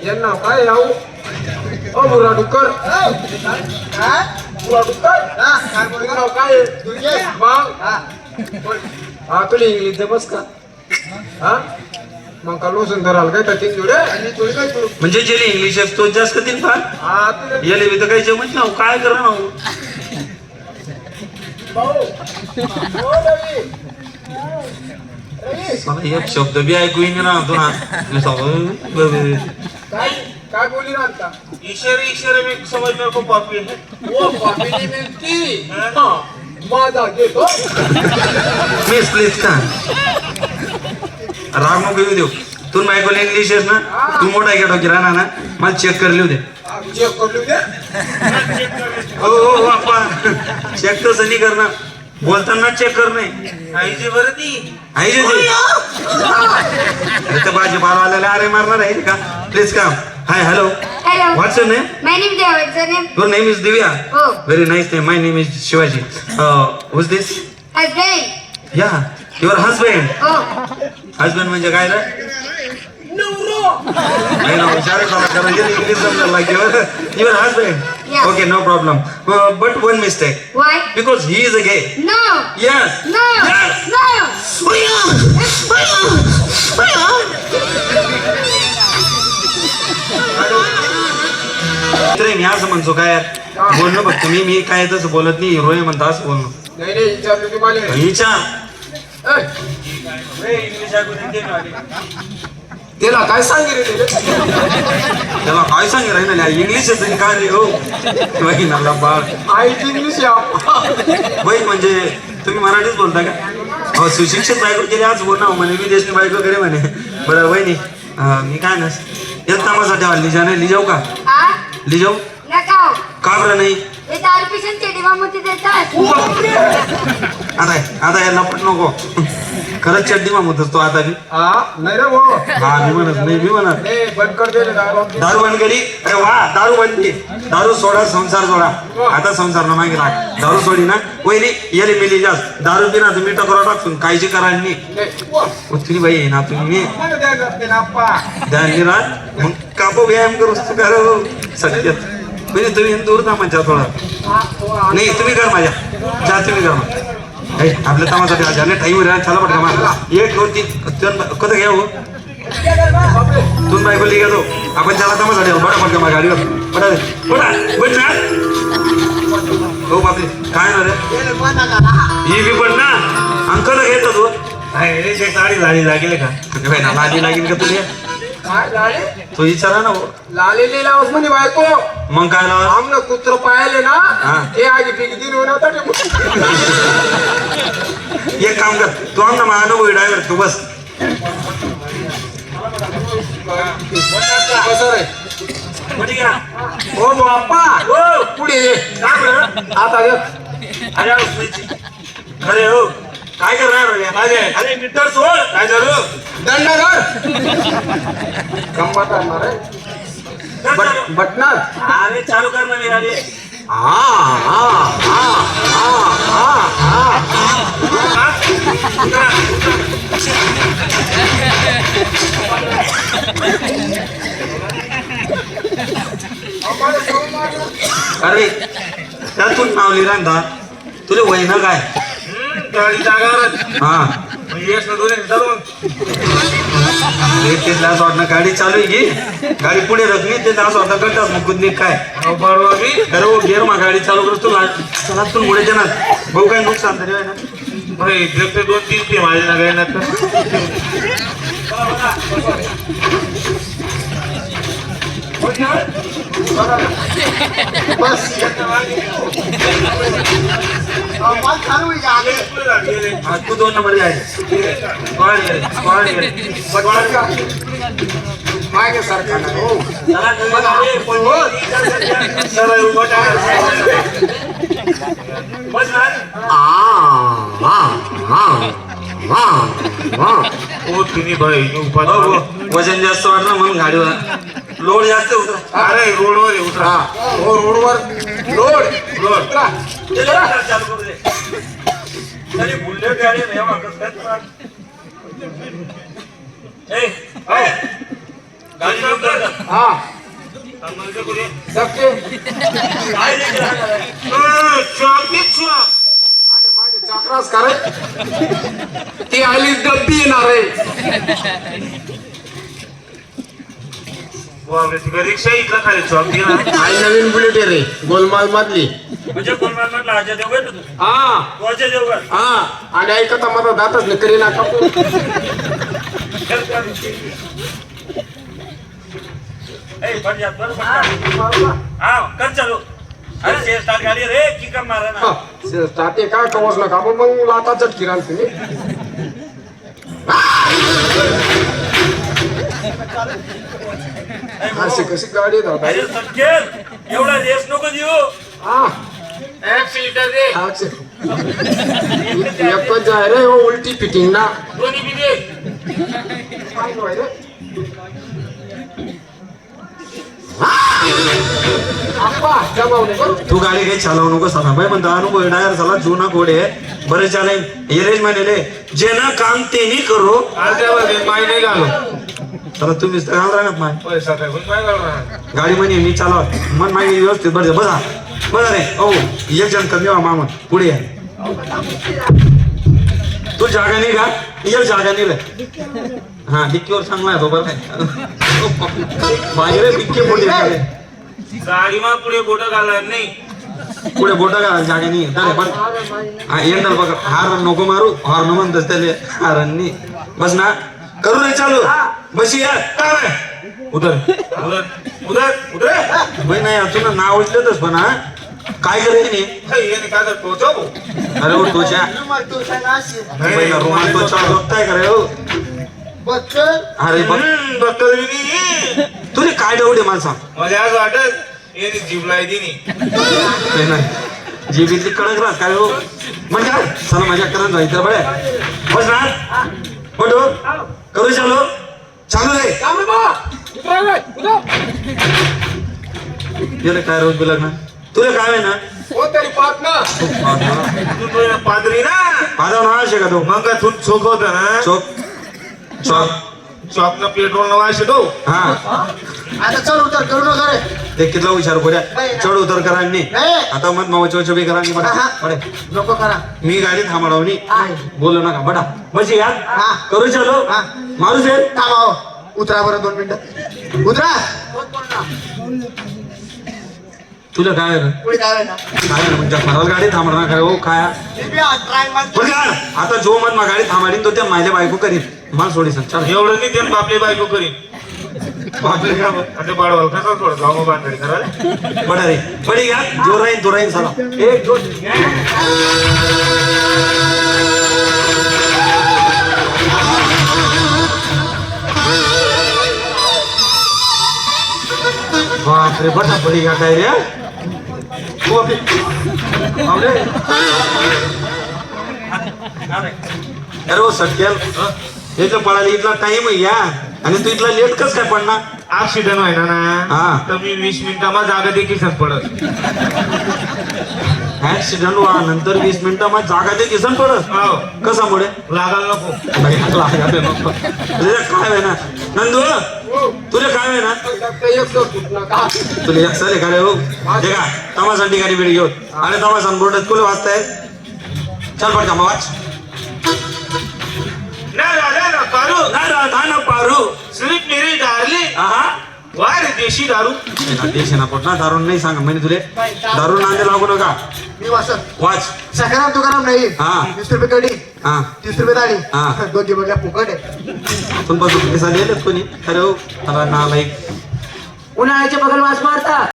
यांना काय याऊ ओ बुरा डुक्कर बुरा डुक्कर नाव काय मग हा तुला इंग्लिश जमस का हा मग का लोसन धराल काय तर तीन जोडे म्हणजे जे इंग्लिश असतो जास्त तीन फार हा याले बी तर काही जमत ना काय करा ना एक शब्द बी ऐकू येईन ना तू काय बोली ना आता इशारे में समझ मेरे को पापी है वो पापी नहीं मिलती माझा घेतो प्लीज का राग नको येऊ देऊ तू ऐकून इंग्लिश आहेस ना तू मोठा घ्या डोकी राहणार ना मला चेक कर लिहू दे चेक कर लिहू दे हो आपण चेक तर सनी करणार बोलताना चेक कर नाही आईची बरं ती आईची भाजीपाला अरे मारणार आहे का प्लीज काम hi hello Hello. What's your name? My name is Divya. What's your name? Your name is Divya. Oh. Very nice name. My name is Shivaji. Who's this? Husband. Yeah, your husband. Oh. Husband म्हणजे काय रे? I know. Sorry, English like your husband. Yeah. Okay, no problem. But one mistake. Why? Because he is a gay. No. Yes. No. Yes. No. मी असं म्हणतो काय बोलणं फक्त मी काय तसं बोलत नाही रोय म्हणता असं बोलणं नाही नाही विचारलं तुम्हाला हिच्या त्याला काय सांगितलं त्याला काय सांगे राही ना इंग्लिशच काय रे हो बहिणाला बाळ आईची इंग्लिश बहीण म्हणजे तुम्ही मराठीच बोलता का हो सुशिक्षित बायको केली आज बोल ना म्हणे विदेशनी बायको करे म्हणे बरं वहिनी मी काय नस येत कामासाठी आली लिजा नाही लिजाऊ का लिजाऊ नकाओ. का बरं नाही हे दारू पिशन चेडीमामुती देतात. आता याला पण नको खरंच चड्डी मामूतच तो आता बी नाही रे भाऊ हा मी म्हणत नाही मी म्हणत बंद कर दे दारू बंद करी अरे वा दारू बंद की दारू सोडा संसार सोडा आता संसार ना मागे लाग दारू सोडी ना वैरी येले मिली जास्त दारू पिना तुम्ही टकोरा टाकून काळजी करायला नाही तुम्ही बाई ना तुम्ही ध्यान राहत मग कापो व्यायाम करू करो सत्यात म्हणजे तुम्ही दूर ना म्हणजे थोडा नाही तुम्ही कर माझ्या जा तुम्ही कर मग आपल्या कामासाठी आज झाले टाईम चला पटका मला 1 2 3 कसं घ्या हो तुम्ही बायको लिहा तो आपण त्याला कामासाठी बडा पटका माझ्या गाडीवर बडा बडा बड ना हो बापरे काय ना रे ही बी पण ना अंकल घेतो तू साडी लागेल का ना लादी लागेल का तुला तो विचारा ना लालेली लावस म्हणे बायको मग काय लाव आमनं कुत्र पाहिले ना हे आगी पिकी दिन होणार एक काम कर तू आमना महानुभव ड्रायव्हर तू बस हो बाप्पा हो पुढे ये आता अरे हो काय करणार अरे मीटर सोड काय झालं दंडाधर गंमत आणणार बटणार अरे चालू कर ना गाडी अरे त्यातून नावली रांधा तुला वय ना काय हा वाटणं गाडी चालू आहे की गाडी पुढे रखली ते असं वाटतं करतात मग कुदनी काय अरे वो गेर मा गाडी चालू करतो चला तू पुढे देणार भाऊ काय नुकसान तरी आहे ना 2-3 ते माझे ना गाय ना बस तू 2 नंबर जायचे मागे सरकार हो वजन जास्त वाटलं म्हणून गाडीवर लोड जास्त उतरा अरे रोडवर उतरा हो रोडवर लोड उतरा चालू करू दे तरी बुलेट गाडी गाडी लवकर हा थांबायचं कुठे धक्के काय रे गिऱ्हाईक? चॉकलेट शॉप आणि मागे चाकरास करे ती आली डब्बी येणार आहे तिकडे रिक्षा इथला खाली चॉक दे ना आई नवीन बुलेट आहे रे गोलमाल मधली म्हणजे कोण म्हटलं अजय देवगण तू हा तू अजय देवगण हा आणि ऐकता माझा दातच नाही करीना कापू चल चल ए बन जा बन हा कर चालू अरे से स्टार्ट गाडी रे की कर मारा ना स्टार्टे काय कवच नका मग लाता चटकी रान तुम्ही अशी कशी गाडी आहे दादा अरे सटकेल एवढा रेस नको देऊ हा एक सीटर दे एकच आहे रे हो उलटी फिटिंग ना दोन्ही बी दे काय होय रे आप्पा जमावणे करू तू गाडी काही चालवू नको सला भाई पण अनुभव डायर झाला जुना घोडे बरे चाले येरेज म्हणले जे ना काम ते नाही करो अर्ध्यामध्ये माय नाही घालो तर तुम्हीच तर घाल राहणार माय पैसा काय पण माय घालणार गाडी म्हणे मी चालव मन माहिती व्यवस्थित बरं बसा बसा रे ओ एक जण कमी व्हा मामा पुढे या तू जागा नाही का एक जागा नाही रे हा डिक्कीवर चांगला आहे तो बरं काय बाहेर डिक्की पुढे गाडी मग पुढे बोट घालणार नाही पुढे बोटा का जागा नाही अरे पण हा येणार बघ हार नको मारू हॉर्न म्हणतस त्याले हारांनी बस ना करू रे चालू बशी या काय उधर उधर उधर उधर भाई नाही अजून नाव उचलतच पण हा काय करे नाही ये काय करतो तो अरे वो तोच्या पहिला रुमाल तो चार बघताय करे हो अरे बघ बक्कल बी नाही तुझे काय डाऊट मला सांग मला आज वाटत ये जीवलाई दिनी नाही नाही जीबीतली कडक राहत काय हो म्हणजे काय चला मजा करत जायचं बळे बस ना फोटो करू चालू चालू रे काम रे बा उतरा रे उतरा गेले काय रोज बिलग ना तुला काय आहे ना हो तरी पाहत ना तू तो पादरी ना पादाव ना शे का तो मग काय तू चोक होता ना चौक चौक चॉक ना पेट्रोल ना वाश तो हा आता चल उतर करू नका रे ते कितला हुशार पोऱ्या चढ उतर करांनी नाही. आता मत मावा चोच बी करांनी हा. बडे नको करा मी गाडी थांबवणी आहे. बोलू नका बडा बस या हा. करू चालू हा. मारू शे थांबा हो उतरा बरं 2 मिनिटं उतरा तुला काय आहे रे? पुढे काय ना काय आहे म्हणजे खराब गाडी थांबणार काय हो काय ट्राय बघ यार, आता जो मन मा गाडी थांबाडीन तो त्या माझ्या बायको करीन मला सोडी सांग चल एवढं नाही ते बापले बायको करीन बापले का आता बाळवाल कसा थोडं जाऊ बांधडी करा बडा रे बडी घ्या जो राहीन चला एक दोन बापरे बटा बडी घ्या काय रे तू आपली आवडे अरे वो सटकेल याच्या पळाली इथला टाइम आहे या आणि तू इथला लेट कस काय पडणार ऍक्सिडेंट व्हायना हा. ना तर मी 20 मिनिटांमध्ये जागा देखील पडत ऍक्सिडेंट व्हा नंतर 20 मिनिटामध्ये जागा ते किसन पडत हो कसामुळे लागायला नको काय आहे ना नंदू तुला काय आहे ना एक सर तुटणार का तुला एक साले का रे हो ते का तमासाठी गाडी बिडी घेऊन अरे तमासान बोर्डात कुठे वाचताय चल पडका मग वाच ना पारू ना पारू स्वीट मेरी डार्लिंग हा वार देशी दारू देश ना पोट ना दारून नाही सांग म्हणजे तुले दारून नांदे लागू नका मी वाचत वाच सकाराम तुकाराम नाही हा. 20 रुपये कडी हा 30 रुपये दाढी हा. दोघी बघा फुकट आहे तुमपासून पैसा लिहिलेत कोणी अरे हो त्याला नालायक उन्हाळ्याचे बगल वास मारता